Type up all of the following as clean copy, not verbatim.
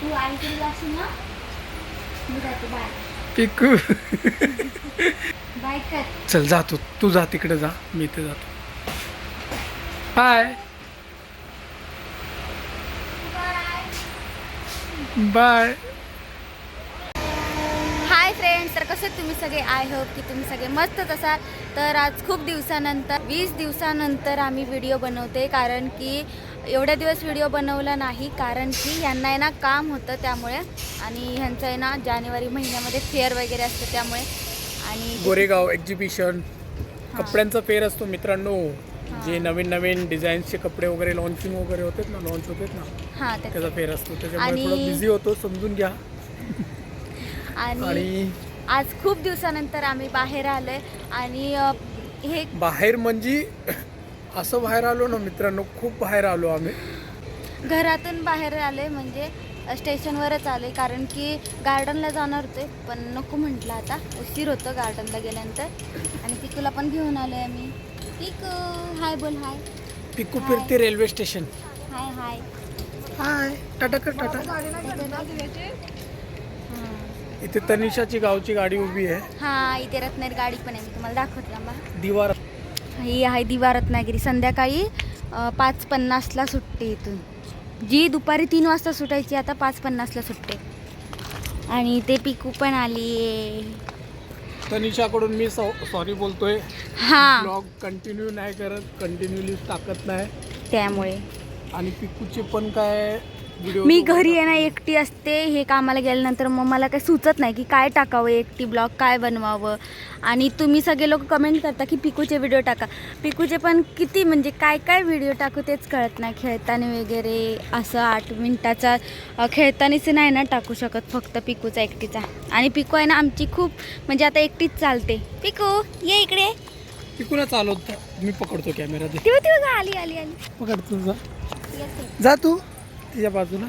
तू आईकडे जाशील ना, मी जाते. बाय पिकू. बाय कर. चल जातो, तू जा तिकडे जा, मी इथे जातो. Bye bye. हाय फ्रेंड्स, तर कसं तुम्ही सगळे, आय होप की तुम्ही सगळे मस्तच असाल. तर आज खूप दिवसानंतर 20 दिवसानंतर आम्ही व्हिडिओ बनवते, कारण की एवढ्या दिवस व्हिडिओ बनवला नाही, कारण की यांना आहे ना काम होतं त्यामुळे, आणि ह्यांचं आहे ना जानेवारी महिन्यामध्ये फेअर वगैरे असतं त्यामुळे. आणि गोरेगाव एक्झिबिशन कपड्यांचा फेअर असतो मित्रांनो. जे नवीन नवीन डिझाईन्सचे कपडे वगैरे लॉन्चिंग वगैरे होतात ना, लॉन्च होतात ना, हां त्याचा फेअर असतो. त्याच्यामुळे आणि- थोडं बिझी होतो, समजून घ्या. आणि आज खूप दिवसानंतर आम्ही बाहेर आलोय, आणि हे बाहेर म्हणजे असं बाहेर आलो ना मित्रांनो, खूप बाहेर आलो आम्ही. घरातून बाहेर आले, म्हणजे स्टेशनवरच आले, कारण की गार्डनला जाणार होते, पण नको म्हटलं, आता उशीर होतं गार्डनला गेल्यानंतर. आणि पिकूला पण घेऊन आलो आहे मी. पिकू हाय बोल. हाय पिकू फिरते रेल्वे स्टेशन. हाय हाय. हाय, टाटा कर टाटा. इथे तनिषाची गावची गाडी उभी आहे. हां, इथे रत्नागिरी गाडी पण आहे, मी तुम्हाला दाखवते आंबा. दिवार. ही आहे दिवा रत्नागिरी. संध्याकाळी 5:50ला सुटते इथून, जी दुपारी 3 वाजता सुटायची आता 5:50ला सुटते. आणि ते पिकू पण आली. तनिषाकडून मी सॉरी बोलतोय. हां, ब्लॉग कंटिन्यू नाही करत, कंटिन्युअली टाकत नाही. त्यामुळे आणि पिकूचे पण काय व्हिडिओ मी घरी आहे ना एकटी असते, हे कामाला गेल्यानंतर मग मला काही सुचत नाही की काय टाकावं, एकटी ब्लॉग काय बनवावं. आणि तुम्ही सगळे लोक कमेंट करता की पिकूचे व्हिडिओ टाका. पिकूचे पण किती म्हणजे काय काय व्हिडिओ टाकू तेच कळत नाही. खेळताना वगैरे असं 8 मिनिटाचा खेळतानाच नाही ना टाकू शकत, फक्त पिकूचा एकटीचा. आणि पिकू आहे ना आमची खूप, म्हणजे आता एकटीच चालते. पिकू ये इकडे. पिकूला चालवत मी पकडतो कॅमेरा. दे ती आली आली आली. पकडतो, जा येते. जा तू तिच्या बाजूला.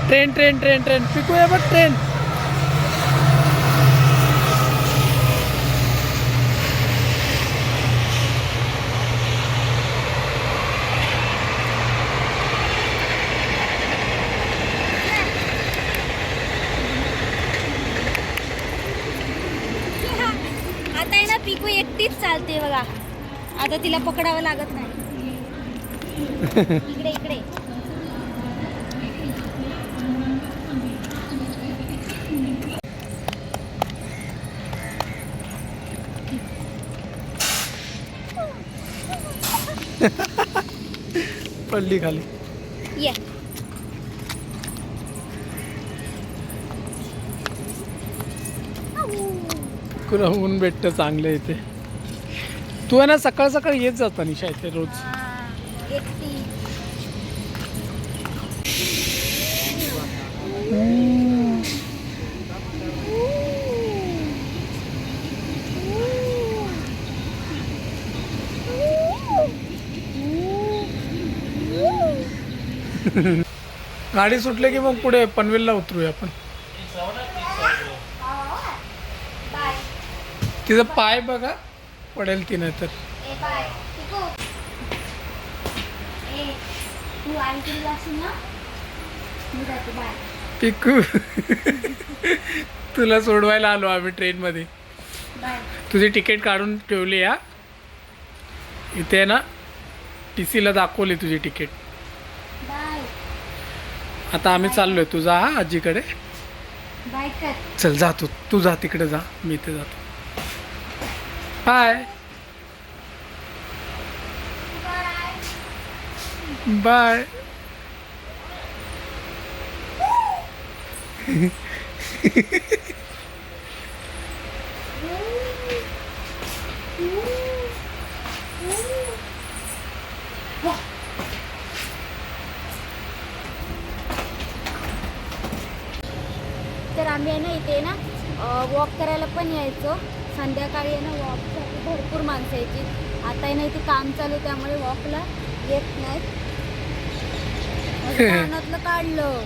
ट्रेन ट्रेन ट्रेन ट्रेन पिकू आहे बघ, ट्रेन. आता आहे ना पिकू एकटीच चालते बघा, आता तिला पकडावं लागत नाही. इकडे इकडे. पडली खाली. ये. तुला ऊन भेटतं चांगलं इथे. तू आहे ना सकाळ सकाळ येत जात निशा इथे रोज. एकटी. गाडी सुटले की मग पुढे पनवेलला उतरूया आपण. बाय. तिचा पाय बघा, पडेल ती नाही तर. ए बाय. पिकू. ए तू आईकडे जाशील ना, मी जाते. बाय. पिकू तुला सोडवायला आलो आम्ही ट्रेनमध्ये. बाय. तुझी तिकीट काढून ठेवली या इथे आहे ना, TCला दाखवली तुझी तिकीट. बाय. आता आम्ही चाललोय. तू जा आजीकडे. बाय कर. चल जातो, तू जा तिकडे जा, मी इथे जातो. Bye bye. तर आम्ही आहे ना इथे ना वॉक करायला पण यायचो. संध्याकाळी आहे ना वॉकसाठी भरपूर माणसं यायची. आता आहे ना इथे काम चालू आहे, त्यामुळे वॉकला येत नाहीत. कानातलं काढलं.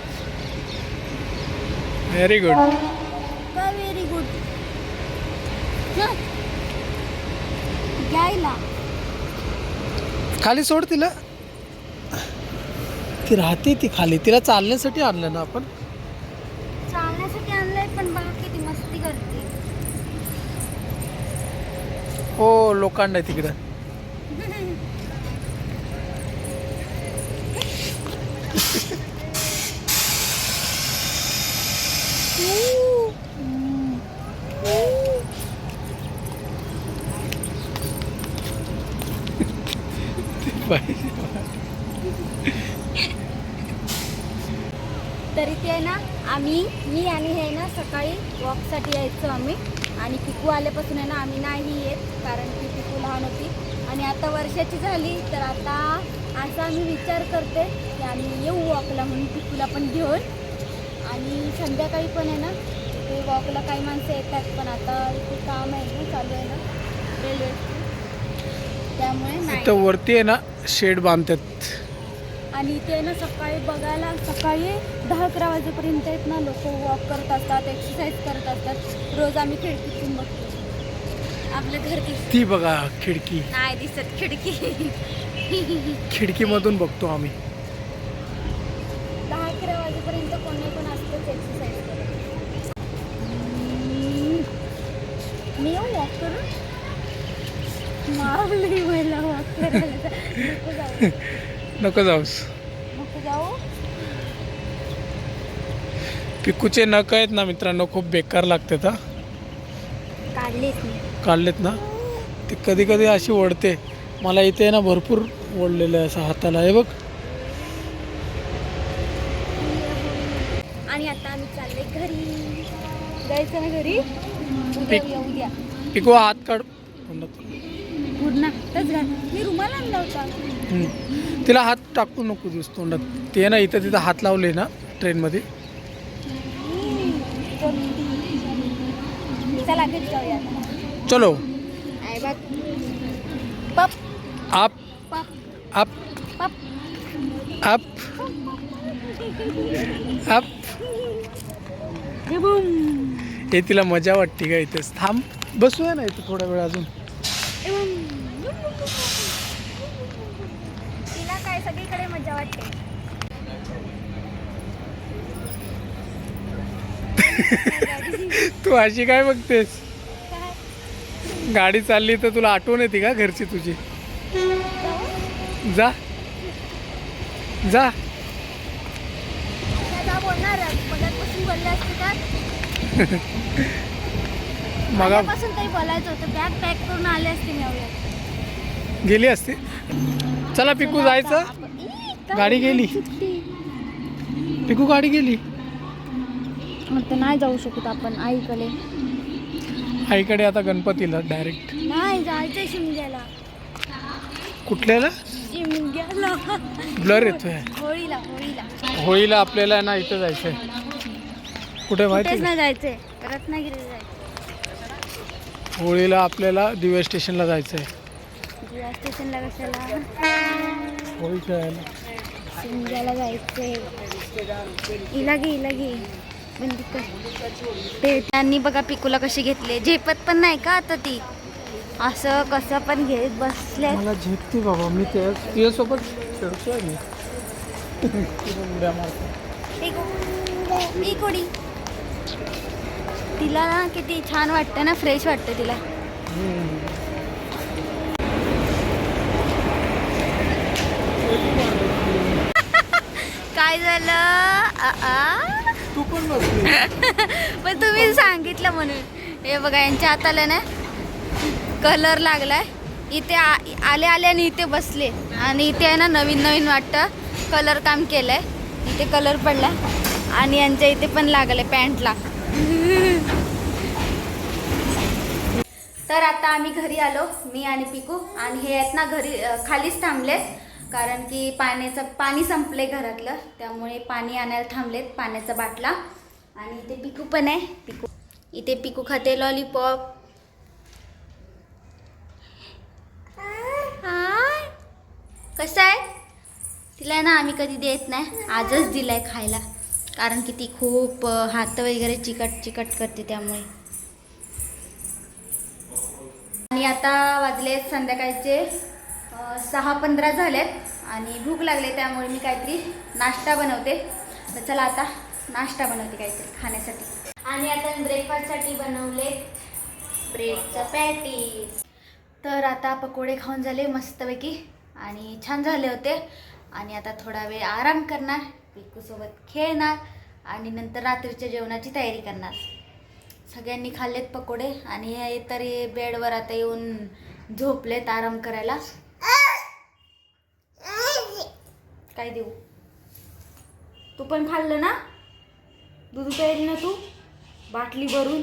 Very good. काय व्हेरी गुड. खायला. खाली सोड तिला. ती राहते ती खाली. तिला चालण्यासाठी आणलं ना आपण. चालण्यासाठी आणलंय पण बघा किती मस्ती करते. हो लोखंड आहे तिकडं. तरी ते आहे ना मी आणि हे ना सकाळी वॉकसाठी यायचो आम्ही. आणि पिकू आल्यापासून आहे ना आम्ही नाही येत, कारण की पिकू लहान होती आणि आता वर्षाची झाली. तर आता असा आम्ही विचार करते की आम्ही येऊ वॉकला म्हणून पिकूला पण घेऊन. आणि संध्याकाळी पण आहे ना ते वॉकला काही माणसं येतात, पण आता इथे काम आहे ना चालू आहे ना रेल्वे, त्यामुळे नाही. तर वरती आहे ना शेड बांधतात. आणि इथे आहे ना सकाळी बघायला सकाळी 10-11 वाजेपर्यंत आहेत ना लोक वॉक करत असतात, एक्सरसाइज करत असतात. रोज आम्ही खिडकीतून बघतो. आपल्या घर ती बघा खिडकी. नाही दिसत खिडकी. खिडकीमधून बघतो आम्ही. 10-11 वाजेपर्यंत कोण असतंच एक्सरसाइज करत. मी येऊ वॉक करून. मारली मला वॉक करायला. नको जाऊ. नको जाऊस. नको जाऊ. पिकूचे नख आहेत ना मित्रांनो खूप बेकार लागतात. हा काढलेच मी. काढलेत ना ते कधी कधी अशी ओढते. मला इथे ना भरपूर ओढलेलं आहे असं हाताला. हे बघ. आणि आता आम्ही चालले घरी. जायचं ना घरी. उद्या उद्या. पिकू हात काढ. पूर्ण तच घाल. मी रुमाल आणला होता. तिला हात टाकू नको दिस तोंडात. ते ना इथं तिथं हात लावले ना ट्रेनमध्ये. चला घरी जाऊया. चलो. आहे बघ. पप आप पप आप पप आप आप. हे तिला मजा वाटते का इथेच. थांब बसूया ना इथं थोडा वेळ अजून. तिला काय सगळीकडे मजा वाटते. तू अशी काय बघतेस. गाडी चालली तर तुला आठवण येते का घरची तुझी. जा जा. बोलणार मगापासून बोलले असते का. मगापासून काही बोलायचं होतं. बॅग पॅक करून आले असते मी एवढ्यात. गेली असते. चला पिकू जायचं. गाडी गेली. पिकू गाडी गेली. आता नाही जाऊ शकत आपण आईकडे. आईकडे आता गणपतीला डायरेक्ट. नाही जायचं शिमग्याला. कुठल्याला. शिमग्याला. ब्लर येतोय. होळीला होळीला. होळीला आपल्याला ना इथं जायचंय. कुठे माहिती नाही जायचंय. रत्नागिरीला जायचं. होळीला आपल्याला दिवे स्टेशनला जायचंय. दिवा स्टेशनला कशाला. होळी खेळायला. शिमग्याला जायचंय. इला घे बंदी कर. ते त्यांनी बघा पिकूला कशी घेतली. झेपत पण नाही का आता ती. असं कसं पण घेत बसले. मला झेपते बाबा. मी तिच्यासोबत खेळतोय मी. उड्या मारतो. कोडी तिला ना किती छान वाटतं ना. फ्रेश वाटतं तिला. काय झालं. तू पण बसली. पण तुम्ही सांगितलं म्हणून. हे बघा यांच्या हाताला ना कलर लागलाय. इथे आले आणि इथे बसले. आणि इथे आहे ना नवीन वाटतं कलर काम केलंय. इथे कलर पडला आणि यांच्या इथे पण लागलंय पॅन्टला. तर आता आम्ही घरी आलो. मी आणि पिकू. आणि हे आहेत ना घरी खालीच थांबलेत, कारण की पाणी संपले घरातलं. त्यामुळे पाणी आणायला थांबलेत. पाण्याचा बाटला. आणि इथे पिकू पण आहे. इथे पिकू खाते लॉलीपॉप. कसं आहे. तिला ना आम्ही कधी देत नाही. आजच दिलाय खायला, कारण की ती खूप हात वगैरे चिकट करते त्यामुळे. आणि आता वाजले संध्याकाळचे 6:15 झालेत आणि भूक लागले, त्यामुळे मी काहीतरी नाश्ता बनवते. तर चला आता नाश्ता बनवते काहीतरी खाण्यासाठी. आणि आता मी ब्रेकफास्टसाठी बनवले ब्रेडचं पॅटीस. तर आता पकोडे खाऊन झाले मस्तपैकी आणि छान झाले होते. आणि आता थोडा वेळ आराम करणार, पिकूसोबत खेळणार आणि नंतर रात्रीच्या जेवणाची तयारी करणार. सगळ्यांनी खाल्लेत पकोडे आणि हे तरी बेडवर आता येऊन झोपलेत आराम करायला. काय देऊ? तू पण खाल्लं ना? दूध प्यायली ना तू बाटली भरून?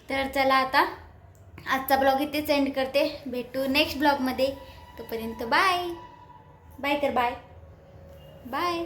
तर चला आता आजचा ब्लॉग इथेच एंड करते. भेटू नेक्स्ट ब्लॉगमध्ये. तोपर्यंत बाय बाय कर. Bye bye.